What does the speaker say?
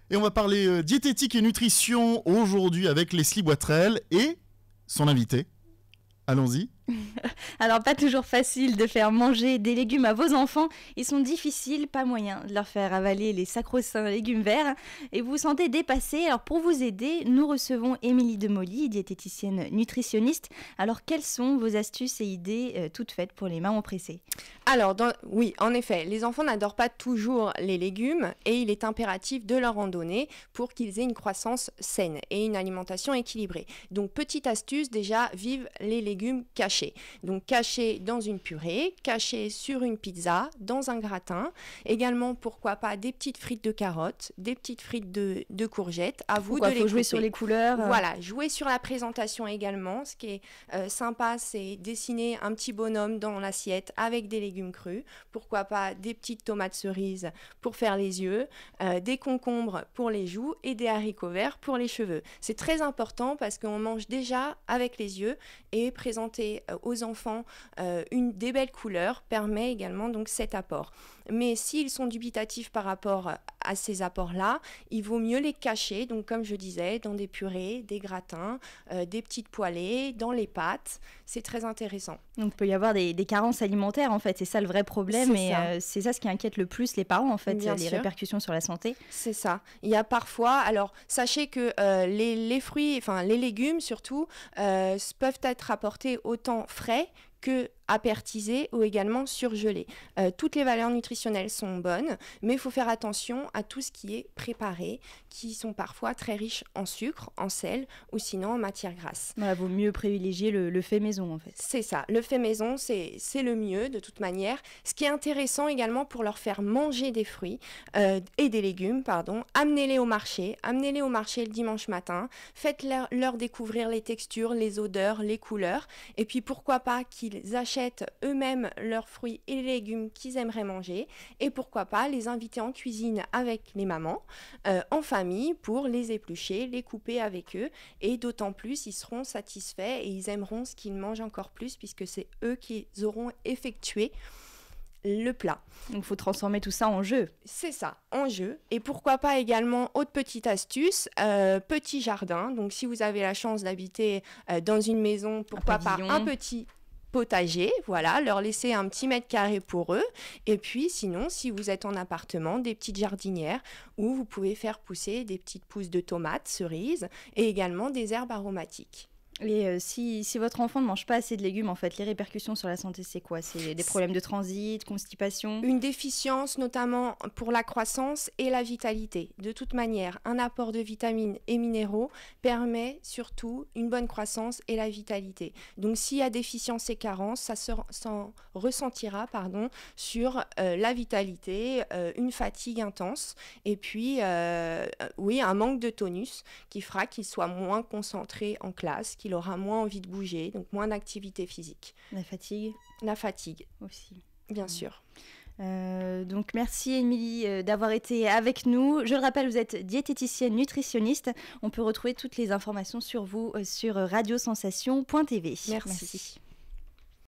Et on va parler diététique et nutrition aujourd'hui avec Leslie Boitrel et son invité. Allons-y. Alors, pas toujours facile de faire manger des légumes à vos enfants. Ils sont difficiles, pas moyen de leur faire avaler les sacro-saints légumes verts. Et vous vous sentez dépassé. Alors, pour vous aider, nous recevons Émilie Demolly, diététicienne nutritionniste. Alors, quelles sont vos astuces et idées toutes faites pour les mamans pressées ? Alors, oui, en effet, les enfants n'adorent pas toujours les légumes et il est impératif de leur en donner pour qu'ils aient une croissance saine et une alimentation équilibrée. Donc, petite astuce, déjà, vive les légumes cachés. Donc, cachés dans une purée, cachés sur une pizza, dans un gratin. Également, pourquoi pas, des petites frites de carottes, des petites frites de courgettes. À vous de les couper. Il faut jouer sur les couleurs. Voilà, jouer sur la présentation également. Ce qui est sympa, c'est dessiner un petit bonhomme dans l'assiette avec des légumes crus, pourquoi pas des petites tomates cerises pour faire les yeux, des concombres pour les joues et des haricots verts pour les cheveux. C'est très important parce qu'on mange déjà avec les yeux et présenter aux enfants des belles couleurs permet également donc cet apport. Mais s'ils sont dubitatifs par rapport à ces apports-là, il vaut mieux les cacher, donc comme je disais, dans des purées, des gratins, des petites poêlées, dans les pâtes. C'est très intéressant. Donc il peut y avoir des carences alimentaires en fait, c'est ça le vrai problème et c'est ça ce qui inquiète le plus les parents en fait, les répercussions sur la santé. C'est ça. Il y a parfois, alors sachez que les fruits, enfin les légumes surtout, peuvent être apportés autant frais que apertisés ou également surgelés. Toutes les valeurs nutritionnelles sont bonnes, mais il faut faire attention à tout ce qui est préparé, qui sont parfois très riches en sucre, en sel ou sinon en matière grasse. Voilà, vaut mieux privilégier le fait maison en fait. C'est ça, le fait maison c'est le mieux de toute manière. Ce qui est intéressant également pour leur faire manger des fruits et des légumes, amenez-les au marché le dimanche matin, faites-leur découvrir les textures, les odeurs, les couleurs et puis pourquoi pas qu'ils achètent eux-mêmes leurs fruits et les légumes qu'ils aimeraient manger et pourquoi pas les inviter en cuisine avec les mamans en famille pour les éplucher, les couper avec eux et d'autant plus ils seront satisfaits et ils aimeront ce qu'ils mangent encore plus puisque c'est eux qui auront effectué le plat. Donc il faut transformer tout ça en jeu. C'est ça, en jeu. Et pourquoi pas également, autre petite astuce, petit jardin. Donc si vous avez la chance d'habiter dans une maison, pourquoi pas un petit potager, voilà, leur laisser un petit mètre carré pour eux. Et puis sinon, si vous êtes en appartement, des petites jardinières où vous pouvez faire pousser des petites pousses de tomates, cerises et également des herbes aromatiques. Et si votre enfant ne mange pas assez de légumes, en fait, les répercussions sur la santé, c'est quoi ? C'est des problèmes de transit, constipation ? Une déficience, notamment pour la croissance et la vitalité. De toute manière, un apport de vitamines et minéraux permet surtout une bonne croissance et la vitalité. Donc, s'il y a déficience et carence, ça s'en ressentira sur la vitalité, une fatigue intense et puis, un manque de tonus qui fera qu'il soit moins concentré en classe, qu'il aura moins envie de bouger, donc moins d'activité physique. La fatigue aussi. Bien sûr. Donc merci Émilie d'avoir été avec nous. Je le rappelle, vous êtes diététicienne nutritionniste. On peut retrouver toutes les informations sur vous sur radiosensation.tv. Merci.